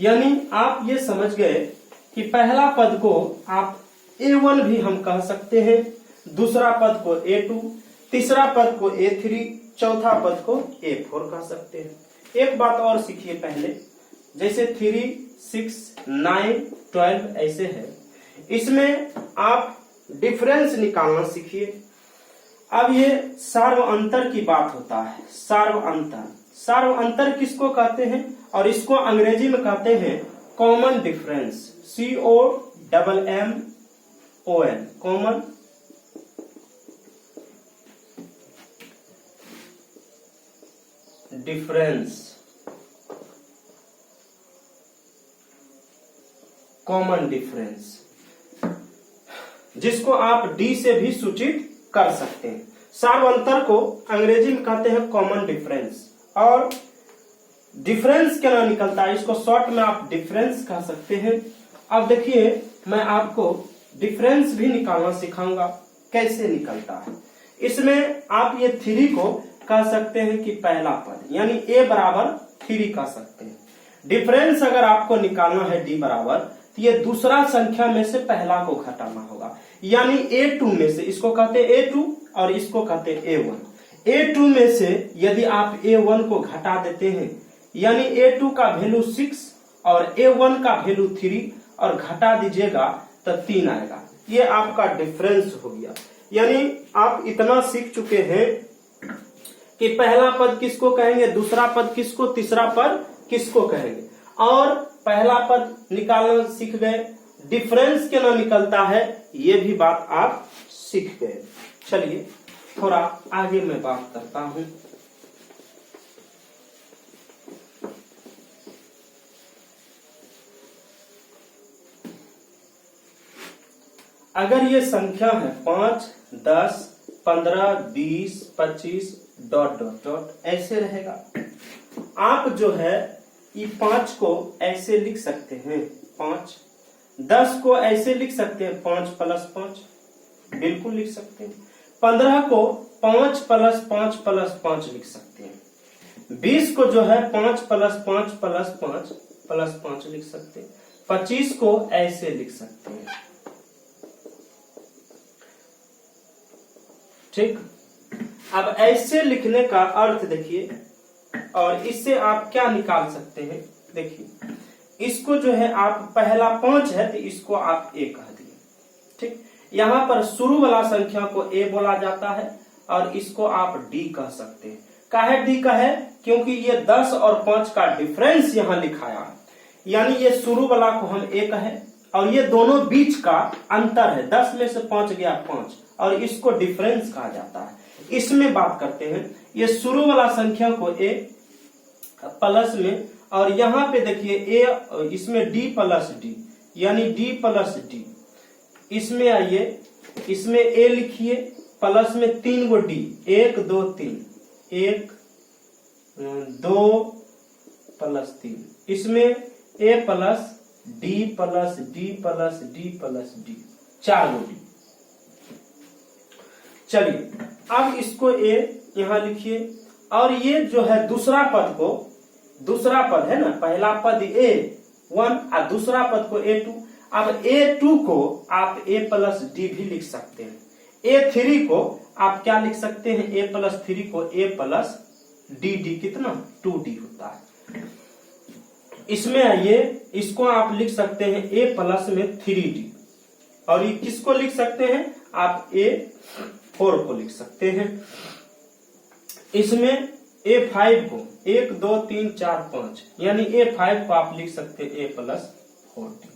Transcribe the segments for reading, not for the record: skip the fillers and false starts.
यानी आप ये समझ गए कि पहला पद को आप A1 भी हम कह सकते हैं, दूसरा पद को A2, तीसरा पद को A3, चौथा पद को A4 कह सकते हैं। एक बात और सीखिए पहले, जैसे 3, 6, 9, 12 ऐसे है, इसमें आप डिफरेंस निकालना सीखिए। अब ये सार्व अंतर की बात होता है। सार्व अंतर, सार्व अंतर किसको कहते हैं? और इसको अंग्रेजी में कहते हैं common difference, COMMON, common difference, common difference, जिसको आप डी से भी सूचित कर सकते हैं। सार्वंतर को अंग्रेजी में कहते हैं कॉमन डिफरेंस। और डिफरेंस क्या निकलता है, इसको शॉर्ट में आप डिफरेंस कह सकते हैं। अब देखिए, मैं आपको डिफरेंस भी निकालना सिखाऊंगा, कैसे निकलता है। इसमें आप ये 3 को कह सकते हैं कि पहला पद, यानी A बराबर 3 कह सकते हैं। डिफरेंस अगर आपको निकालना है D बराबर, तो ये दूसरा संख्या में से पहला को घटाना होगा, यानी A2 में से, इसको कहते हैं A2 और इसको कहते हैं A1। A2 में से यदि आप A1 को घटा देते हैं, यानी A2 का वैल्यू 6 और A1 का वैल्यू 3 और घटा दीजिएगा तो 3 आएगा। ये आपका डिफरेंस हो गया। यानी आप इतना सीख चुके हैं कि पहला पद किसको कहेंगे, दूसरा पद किसको, तीसरा पद किसको कहेंगे, और पहला पद निकालना सीख गए। डिफरेंस क्या निकलता है, ये भी बात आप सीख गए। चलिए थोड़ा आगे मैं बात करता हूं। अगर ये संख्या है 5, 10, 15, 20, 25 ... ऐसे रहेगा। आप जो है ये 5 को ऐसे लिख सकते हैं 5, 10 को ऐसे लिख सकते हैं 5 + 5, बिल्कुल लिख सकते हैं। 15 को 5 + 5 + 5 लिख सकते हैं। 20 को जो है 5 + 5 + 5 + 5 लिख सकते हैं। 25 को ऐसे लिख सकते हैं। ठीक, अब ऐसे लिखने का अर्थ देखिए, और इससे आप क्या निकाल सकते हैं। देखिए, इसको जो है आप पहला 5 है तो इसको आप A कह दिए। ठीक, यहाँ पर शुरू वाला संख्या को A बोला जाता है और इसको आप D कह सकते हैं। काहे D का है, क्योंकि ये 10 और 5 का डिफरेंस यहाँ लिखाया है, यानी ये शुरू वाला को हम A कहें और ये दोनों बीच का अंतर है। 10 में से 5 गया 5 और इसको डिफरेंस कहा जाता है। इसमें बात करते हैं, ये शुरू वाला संख्या को A प्लस में, और यहाँ पे देखिए A, इसमें D + D, यानी D + D। इसमें आइए, इसमें A लिखिए, प्लस में 3 गो D, 1 2 3, 1 2 + 3, इसमें A + D + D + D + D, 4 go D। चलिए, अब इसको A यहाँ लिखिए, और ये जो है दूसरा पद को, दूसरा पद है ना, पहला पद A1 और दूसरा पद को A2। अब A2 को आप A + D भी लिख सकते हैं। A3 को आप क्या लिख सकते हैं, A + 3 को A + D, D कितना 2D होता है। इसमें आइए, इसको आप लिख सकते हैं A + में 3D, और ये किसको लिख सकते हैं आप, A4 को लिख सकते हैं। इसमें A5 को 1 2 3 4 5, यानी A5 को आप लिख सकते हैं A + 4D।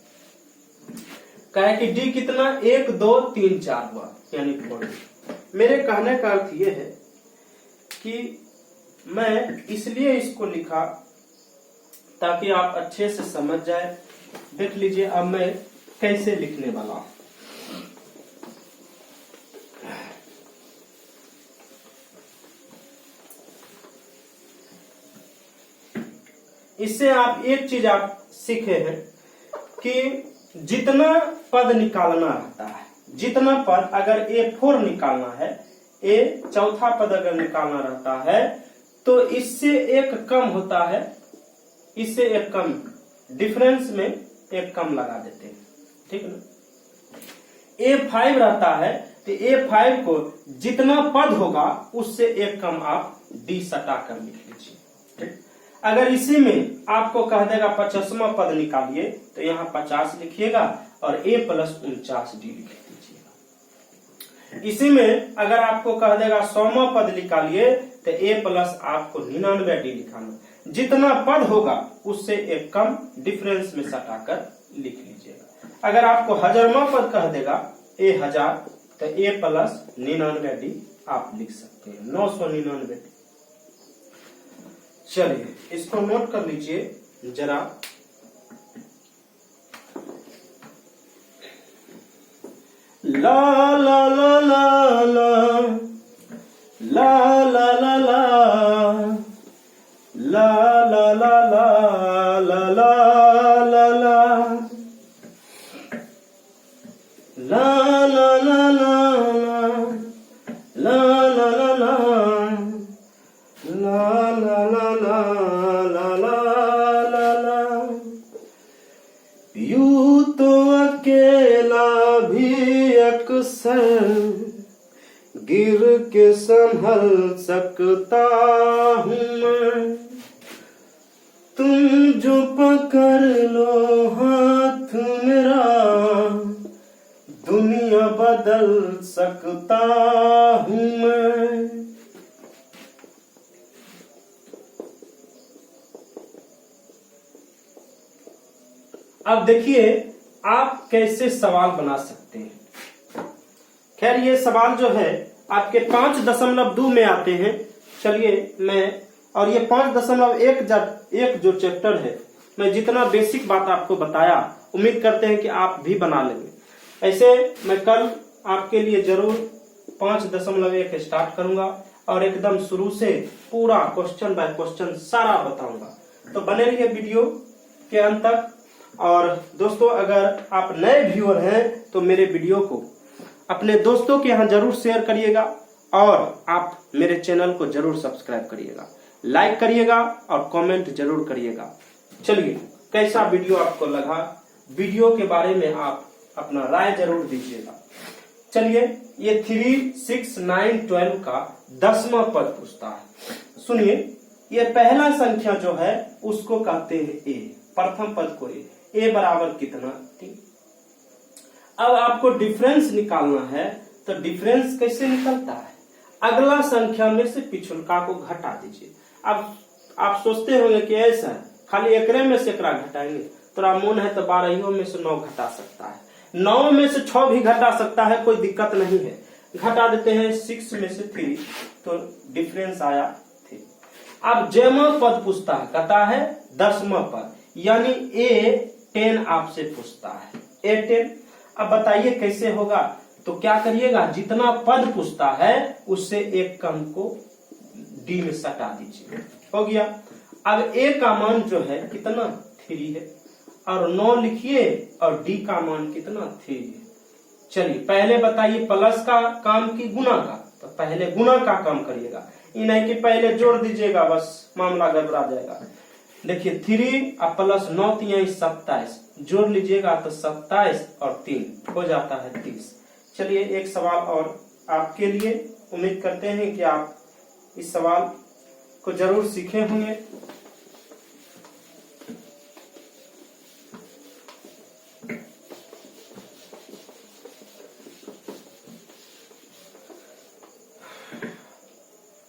कहे कि D कितना 1 2 3 4 हुआ, यानी 4D। मेरे कहने का अर्थ यह है कि मैं इसलिए इसको लिखा ताकि आप अच्छे से समझ जाए। देख लीजिए अब मैं कैसे लिखने वाला हूं। इससे आप एक चीज आप सीखे हैं कि जितना पद निकालना रहता है, जितना पद अगर A4 निकालना है, A चौथा पद अगर निकालना रहता है, तो इससे एक कम होता है, इससे एक कम डिफरेंस में एक कम लगा देते हैं, ठीक है ना। A5 रहता है तो A5 को जितना पद होगा उससे एक कम आप D सटा कर लिख लीजिए, ठीक। अगर इसी में आपको कह देगा 50वां पद निकालिए तो यहाँ 50 लिखिएगा और A + 49D लिख दीजिएगा। इसी में अगर आपको कह देगा 100वां पद निकालिए तो A + आपको 99D लिखाना, जितना पद होगा उससे एक कम डिफरेंस में सटाकर लिख लीजिएगा। अगर आपको 1000वां पद कह देगा A1000 तो A + 99D आप लिख सकते हैं, 999। चलिए इसको नोट कर लीजिए जरा। ला ला ला ला ला ला ला ला ला ला ला ला ला ला ला ला ला ला ला यूं तो अकेला भी अक्सर गिर के संभल सकता हूँ मैं, तुम जो पकड़ लो हाथ मेरा दुनिया बदल सकता हूँ मैं। अब देखिए आप कैसे सवाल बना सकते हैं। खैर ये सवाल जो है आपके 5.2 में आते हैं। चलिए मैं और ये 5.1 जो चैप्टर है, मैं जितना बेसिक बात आपको बताया उम्मीद करते हैं कि आप भी बना लेंगे। ऐसे मैं कल आपके लिए जरूर 5.1 स्टार्ट करूंगा और एकदम शुरू से पूरा क्वेश्चन बाय क्वेश्चन सारा बताऊंगा, तो बने रहिए वीडियो के अंत तक। और दोस्तों अगर आप नए व्यूअर हैं तो मेरे वीडियो को अपने दोस्तों के यहाँ जरूर शेयर करिएगा और आप मेरे चैनल को जरूर सब्सक्राइब करिएगा, लाइक करिएगा और कमेंट जरूर करिएगा। चलिए कैसा वीडियो आपको लगा, वीडियो के बारे में आप अपना राय जरूर दीजिएगा। चलिए ये 3, 6, 9, 12 का 10वां पद पूछता है। सुनिए ये पहला संख्या जो है उसको कहते हैं A, प्रथम पद को A बराबर कितना 3। अब आपको डिफरेंस निकालना है तो डिफरेंस कैसे निकलता है, अगला संख्या में से पिछुलका को घटा दीजिए। अब आप सोचते होंगे कि ऐसा है खाली एकरे में से एकरा घटाएंगे, तो मन है तो 12 में से 9 घटा सकता है, 9 में से 6 भी घटा सकता है, कोई दिक्कत नहीं है। घटा देते हैं 6 में से 3 तो डिफरेंस आया 3। अब जेमा पद पूछता है, कहता है 10वां पद यानी A10 आपसे पूछता है A10। अब बताइए कैसे होगा, तो क्या करिएगा जितना पद पूछता है उससे एक कम को D में सटा दीजिए, हो गया। अब A का मान जो है कितना 3 है और 9 लिखिए और D का मान कितना 3 है। चलिए पहले बताइए प्लस का काम की गुना का, तो पहले गुना का काम करिएगा, ये नहीं कि पहले जोड़ दीजिएगा बस मामला गड़बड़ा जाएगा। देखिए 3 और प्लस 9 3 27, जोड़ लीजिएगा तो 27 और 3 हो जाता है 30। चलिए एक सवाल और आपके लिए, उम्मीद करते हैं कि आप इस सवाल को जरूर सीखे होंगे।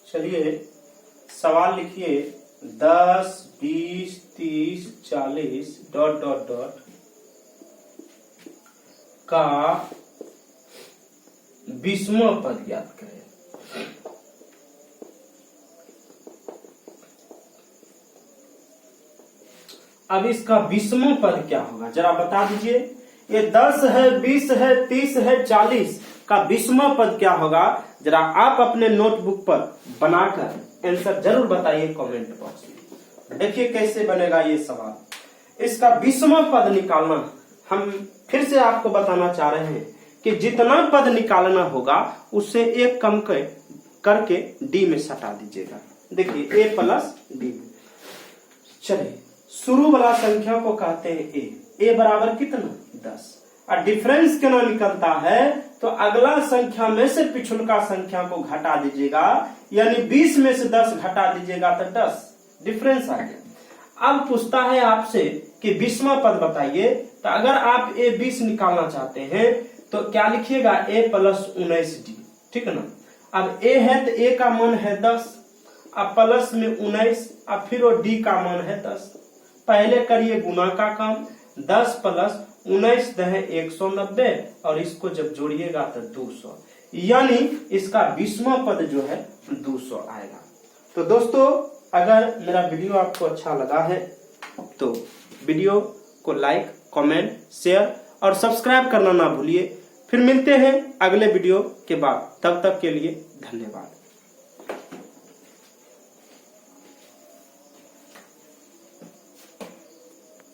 चलिए सवाल लिखिए 10, 20, 30, 40 ... का 20वां पद ज्ञात करें। अब इसका 20वां पद क्या होगा जरा बता दीजिए। ये 10 है, 20 है, 30 है, 40 का 20वां पद क्या होगा, जरा आप अपने नोटबुक पर बनाकर आंसर जरूर बताइए कमेंट बॉक्स में। देखिए कैसे बनेगा ये सवाल। इसका 20वां पद निकालना, हम फिर से आपको बताना चाह रहे हैं कि जितना पद निकालना होगा उससे एक कम करके D में सटा दीजिएगा। देखिए A + D। चलिए शुरू वाला संख्या को कहते हैं ए बराबर कितना 10। और डिफरेंस केना निकलता है तो अगला संख्या में से पिछुलका संख्या को घटा दीजिएगा, यानी 20 में से 10 घटा दीजिएगा तो 10 डिफरेंस आ गया। अब पूछता है आपसे कि 20वां पद बताइए, तो अगर आप ए 20 निकालना चाहते हैं तो क्या लिखिएगा a प्लस 19d, ठीक है ना। अब a है तो a का मान है 10, अब प्लस में 19, अब फिर वो d का मान है 10। पहले करिए गुना का काम, 10 प्लस 19 दहे 190 और इसको जब जोड़िएगा तो 200, यानी इसका 20वां पद जो है 200 आएगा। तो दोस्तों अगर मेरा वीडियो आपको अच्छा लगा है तो वीडियो को लाइक, कमेंट, शेयर और सब्सक्राइब करना ना भूलिए। फिर मिलते हैं अगले वीडियो के बाद, तब तक के लिए धन्यवाद।